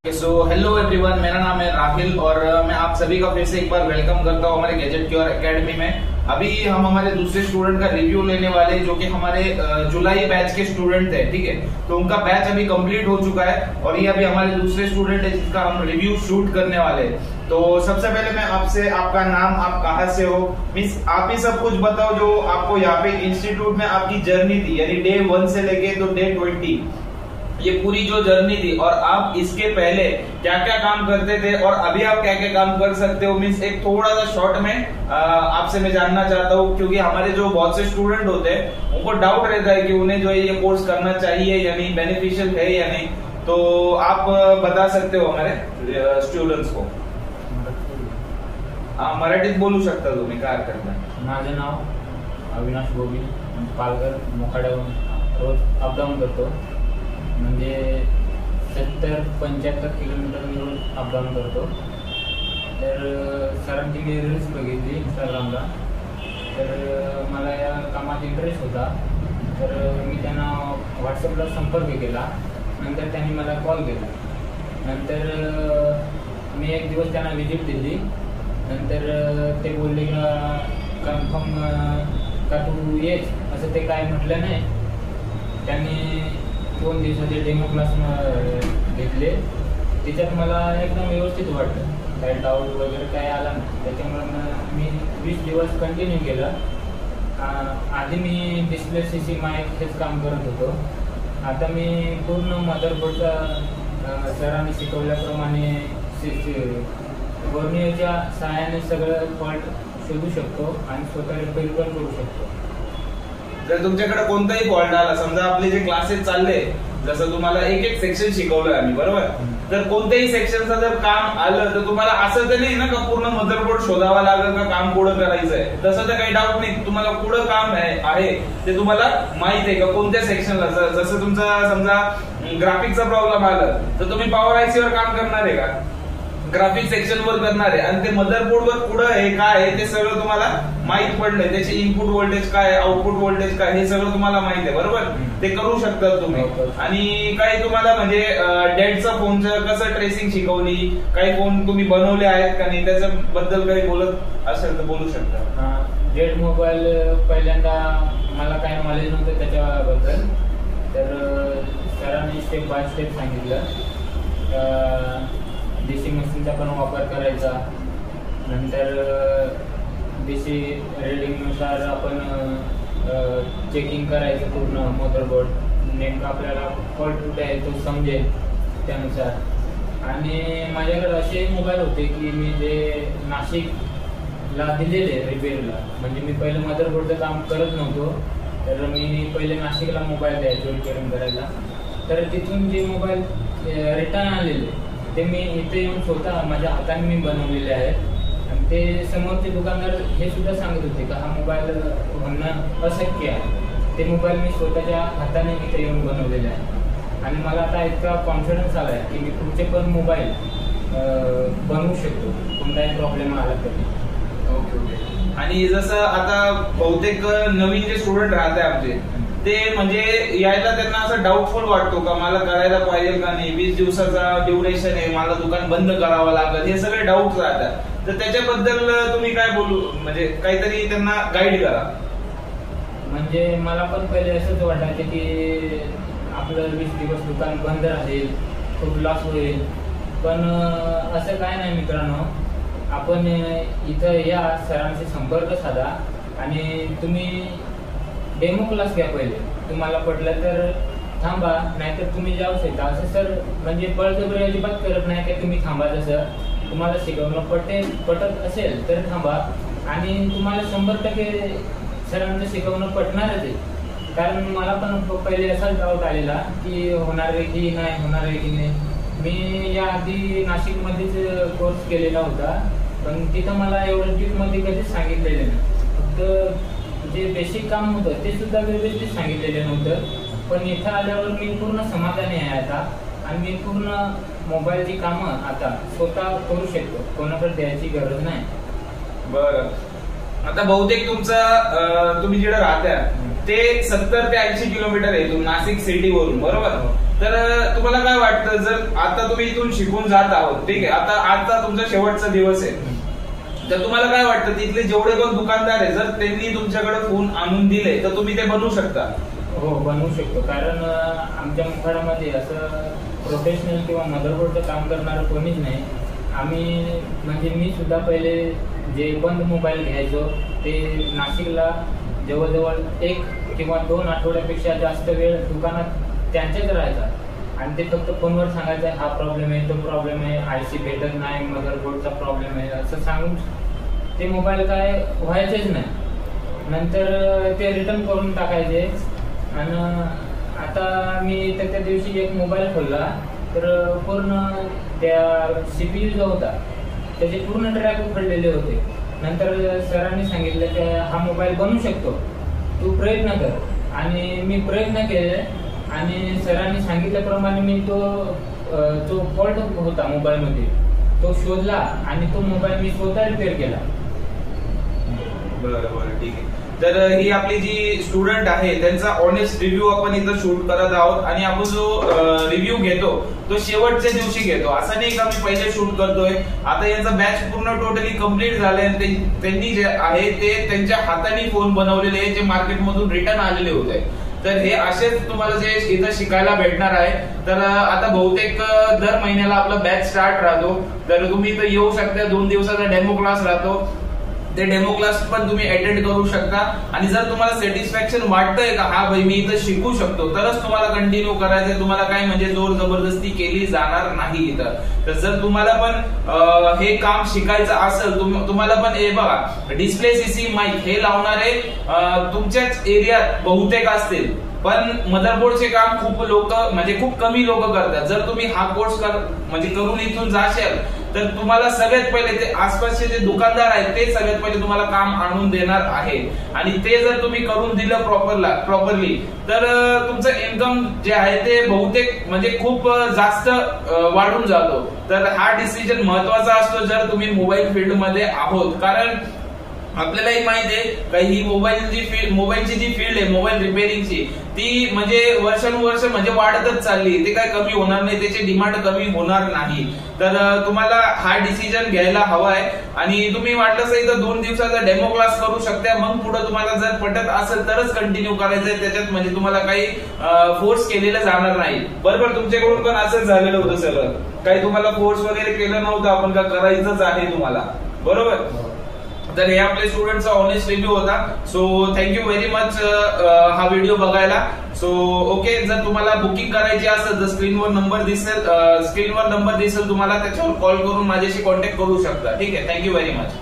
So hello everyone, मेरा नाम है राहिल और मैं आप सभी का फिर से एक बार वेलकम करता हूँ हमारे गैजेट क्योर एकेडमी में। अभी हम हमारे दूसरे स्टूडेंट का रिव्यू लेने वाले हैं जो कि हमारे जुलाई बैच के स्टूडेंट थे। ठीक है, तो उनका बैच अभी कंप्लीट हो चुका है और ये अभी हमारे दूसरे स्टूडेंट है जिसका हम रिव्यू शूट करने वाले हैं। तो सबसे पहले मैं आपसे आपका नाम, आप कहाँ से हो, मीन्स आप ही सब कुछ बताओ जो आपको यहाँ पे इंस्टीट्यूट में आपकी जर्नी थी, यानी डे 1 से लेके तो डे 20 ये पूरी जो जर्नी थी और आप इसके पहले क्या क्या काम करते थे और अभी आप क्या क्या काम कर सकते हो। मीन्स एक थोड़ा सा शॉर्ट में आपसे मैं जानना चाहता हूँ, क्योंकि हमारे जो बहुत से स्टूडेंट होते हैं उनको डाउट रहता है कि उन्हें जो है ये कोर्स करना चाहिए या नहीं, बेनिफिशियल है या नहीं। तो आप बता सकते हो हमारे स्टुडंट्स को। मराठीत बोलू शकता तुम्ही, काय हरकत नाही। माझं नाव अविनाश गोविंद, पालघर मोखाड्यावरून रोज अपडाऊन करतो, म्हणजे 70-75 किलोमीटर मी रोज अपडाऊन करतो। तर सरांची मी रील्स बघितली इंस्टाग्रामला, तर मला या कामात इंटरेस्ट होता, तर मी त्यांना व्हॉट्सअपला संपर्क केला। नंतर त्यांनी मला कॉल केला, नंतर मी एक दिवस त्यांना व्हिजिट दिली। नंतर ते बोलले का कन्फर्म का तू येच, असं ते काय म्हटलं नाही। त्यांनी 2 दिवसाचे डेमो क्लास घेतले, त्याच्यात मला एकदम व्यवस्थित वाटलं, काही डाऊट वगैरे काय आला नाही। त्याच्यामुळे मी 20 दिवस कंटिन्यू केलं। आधी मी डिस्प्ले CC माईक हेच काम करत होतो, आता मी पूर्ण मदरबोर्डचा सरांनी शिकवल्याप्रमाणे वर्नियरच्या सहाय्याने सगळं फॉल्ट शोधू शकतो आणि स्वतः रिपेअर पण करू शकतो। जर तुमच्याकडे कोणताही फॉल्ट आला, समजा आपले जे क्लासेस चालले, जसं तुम्हाला एक सेक्शन शिकवलंय आम्ही, बरोबर, तर कोणत्याही सेक्शनचं जर काम आलं तर तुम्हाला असं तर नाही ना का पूर्ण मदरबोर्ड शोधावा लागेल का काम पुढं करायचंय, तसं तर काही डाऊट नाही। तुम्हाला पुढं काम आहे ते तुम्हाला माहित आहे का कोणत्या सेक्शनला। जसं तुमचा समजा ग्राफिकचा प्रॉब्लेम आला तर तुम्ही पॉवर IC वर काम करणार आहे का, ग्राफिक सेक्शन वर करणार आहे, आणि ते मदरबोर्ड वर पुढं आहे काय आहे ते सगळं तुम्हाला माहित पडलंय, त्याचे इनपुट व्होल्टेज काय, आउटपुट व्होल्टेज काय, हे सगळं तुम्हाला माहित आहे, बरोबर, ते करू शकता तुम्ही। आणि काही तुम्हाला म्हणजे डेडचा फोनचं कसं ट्रेसिंग शिकवली, काही फोन तुम्ही बनवले आहेत का नाही, त्याच्याबद्दल काही बोलत असेल तर बोलू शकता। डेड मोबाईल पहिल्यांदा मला काही नॉलेज नव्हतं त्याच्याबद्दल, तर सरांनी स्टेप बाय स्टेप सांगितलं। DC मशीनचा पण वापर करायचा, नंतर DC रीडिंगनुसार आपण चेकिंग करायचं पूर्ण मदरबोर्ड, नेमकं आपल्याला फॉल्ट कुठे आहे तो समजेल त्यानुसार। आणि माझ्याकडे असे मोबाईल होते की मी जे नाशिकला दिलेले रिपेअरला, म्हणजे मी पहिले मदरबोर्डचं काम करत नव्हतो, तर मी पहिले नाशिकला मोबाईल द्यायचो रिपेअरिंग करायला, तर तिथून जे मोबाईल रिटर्न आलेले ते मी इथे येऊन स्वतः माझ्या हाताने मी बनवलेले आहेत। आणि ते समोरचे दुकानदार हे सुद्धा सांगत होते का हा मोबाईल होणं अशक्य आहे, ते मोबाईल मी स्वतःच्या हाताने इथे येऊन बनवलेले आहे। आणि मला आता इतका कॉन्फिडन्स आला आहे की मी पुढचे पण मोबाईल बनवू शकतो, कोणताही प्रॉब्लेम आला तरी। ओके। आणि जसं आता बहुतेक नवीन जे स्टुडंट राहते आमचे, ते म्हणजे यायला त्यांना असं डाऊटफुल वाटतो का मला करायला पाहिजे का नाही, 20 दिवसाचा ड्युरेशन आहे, मला दुकान बंद करावं लागेल, हे सगळे डाऊट राहतात। तर त्याच्याबद्दल तुम्ही काय बोलू, म्हणजे काहीतरी त्यांना गाईड करा। म्हणजे मला पण पहिले असंच वाटायचं की आपलं 20 दिवस दुकान बंद राहील, खूप लॉस होईल, पण असं काय नाही मित्रांनो। आपण इथं या सरांशी संपर्क साधा आणि तुम्ही डेमो क्लास घ्या पहिले, तुम्हाला पटलं तर थांबा, नाहीतर तुम्ही जाऊ शकता। असं सर म्हणजे बळजबरी अजिबात करत नाही की तुम्ही थांबा, जसं तुम्हाला शिकवणं पटत असेल तर थांबा, आणि तुम्हाला 100% सरांचं शिकवणं पटणारच आहे। कारण मला पण पहिले असाच डाऊट आलेला की होणार आहे की नाही, होणार आहे की नाही। मी या आधी नाशिकमध्येच कोर्स केलेला होता, पण तिथं मला एवढं डीपमध्ये कधीच सांगितलेलं नाही, फक्त जे बेसिक काम होतं ते सुद्धा व्यवस्थित सांगितलेलं नव्हतं। पण इथं आल्यावर मी पूर्ण समाधानी आहे आता, आणि मी पूर्ण मोबाईलची कामं आता स्वतः करू शकतो, कोणाकडे द्यायची गरज नाही। बरं, आता बहुतेक तुमचा तुम्ही जिथे राहता ते 70 ते 80 किलोमीटर आहे नाशिक सिटी वरून, बरोबर, तर तुम्हाला काय वाटतं, जर आता तुम्ही इथून शिकून जात आहोत, ठीक आहे, आता तुमचा शेवटचा दिवस आहे, तर तुम्हाला काय वाटतं तिथले जेवढे पण दुकानदार आहे जर त्यांनी तुमच्याकडे फोन आणून दिले तर तुम्ही ते बनवू शकता? हो, बनवू शकतो. कारण आमच्या मुखाडामध्ये असं प्रोफेशनल किंवा मदरबोर्डचं काम करणारं कोणीच नाही. आम्ही म्हणजे मी सुद्धा पहिले जे बंद मोबाईल घ्यायचो ते नाशिकला जवळजवळ 1 किंवा 2 आठवड्यापेक्षा जास्त वेळ दुकानात त्यांच्याच राहायचा आणि ते फक्त फोनवर सांगायचं हा प्रॉब्लेम आहे, तो प्रॉब्लेम आहे, आयसी भेटत नाही, मदरबोर्डचा प्रॉब्लेम आहे, असं सांगून ते मोबाईल काय व्हायचेच नाही. नंतर ते रिटर्न करून टाकायचे. आणि आता मी त्या दिवशी एक मोबाईल खोलला तर पूर्ण त्या CPU जो होता त्याचे पूर्ण ट्रॅक उखडलेले होते. नंतर सरांनी सांगितलं की हा मोबाईल बनवू शकतो, तू प्रयत्न कर. आणि मी प्रयत्न केले आणि सरांनी सांगितल्याप्रमाणे मी तो फॉल्ट होता मोबाईलमध्ये तो शोधला आणि तो मोबाईल मी स्वतः रिपेअर केला. बरं, ठीक आहे. तर ही आपली जी स्टुडंट आहे त्यांचा ऑनेस्ट रिव्ह्यू आपण इथं शूट करत आहोत आणि आपण जो रिव्ह्यू घेतो तो शेवटच्या दिवशी घेतो. असं नाही का मी पहिले शूट करतोय. आता यांचा बॅच पूर्ण टोटली कम्प्लीट झालंय. त्यांनी जे आहे ते त्यांच्या हाताने फोन बनवलेले आहे जे मार्केटमधून रिटर्न आलेले होते. तर हे असेच तुम्हाला जे इथं शिकायला भेटणार आहे. तर आता बहुतेक दर महिन्याला आपला बॅच स्टार्ट राहतो. तर तुम्ही इथं येऊ शकता. 2 दिवसाचा डेमो क्लास राहतो. ते डेमो क्लास पण तुम्ही अटेंड करू शकता. आणि जर तुम्हाला सॅटिस्फॅक्शन वाटतंय का हा भाई मी इथं शिकू शकतो तरच तुम्हाला कंटिन्यू करायचंय. तुम्हाला काय म्हणजे जोर जबरदस्ती केली जाणार नाही इथं. तर जर तुम्हाला पण हे काम शिकायचं असेल तुम्हाला पण हे बघा डिस्प्ले सीसी माईक हे लावणारे तुमच्याच एरियात बहुतेक असतील. पण मदरबोर्डचे काम खूप कमी लोक करतात. जर तुम्ही हा कोर्स करून इथून जाशाल तर तुम्हाला सगळ्यात पहिले ते आसपासचे जे दुकानदार आहेत ते सगळ्यात पहिले तुम्हाला काम आणून देणार आहे. आणि ते जर तुम्ही करून दिलं प्रॉपरली तर तुमचं इन्कम जे आहे ते बहुतेक म्हणजे खूप जास्त वाढून जातो. तर हा डिसिजन महत्वाचा असतो जर तुम्ही मोबाईल फील्ड मध्ये आहोत. कारण आपल्यालाही माहिती आहे का ही मोबाईलची जी फील्ड आहे मोबाईल रिपेअरिंगची ती म्हणजे वर्षानुवर्ष म्हणजे वाढतच चालली. ते काय कमी होणार नाही, त्याची डिमांड कमी होणार नाही. तर तुम्हाला हा डिसिजन घ्यायला हवा आहे. आणि तुम्ही वाटलं इथं 2 दिवसाचा डेमो क्लास करू शकता. मग पुढे तुम्हाला जर पटत असेल तरच कंटिन्यू करायचंय. त्याच्यात म्हणजे तुम्हाला काही फोर्स केलेलं जाणार नाही. बरोबर, तुमच्याकडून पण असंच झालेलं होतं सगळं. काही तुम्हाला फोर्स वगैरे केलं नव्हतं आपण का करायचंच आहे तुम्हाला, बरोबर. तर हे आपले स्टुडंटचा ऑनेस्ट रिव्ह्यू होता. सो थँक्यू व्हेरी मच हा व्हिडिओ बघायला. सो ओके, जर तुम्हाला बुकिंग करायची असेल तर स्क्रीनवर नंबर दिसेल तुम्हाला, त्याच्यावर कॉल करून माझ्याशी कॉन्टॅक्ट करू शकता. ठीक आहे, थँक्यू व्हेरी मच.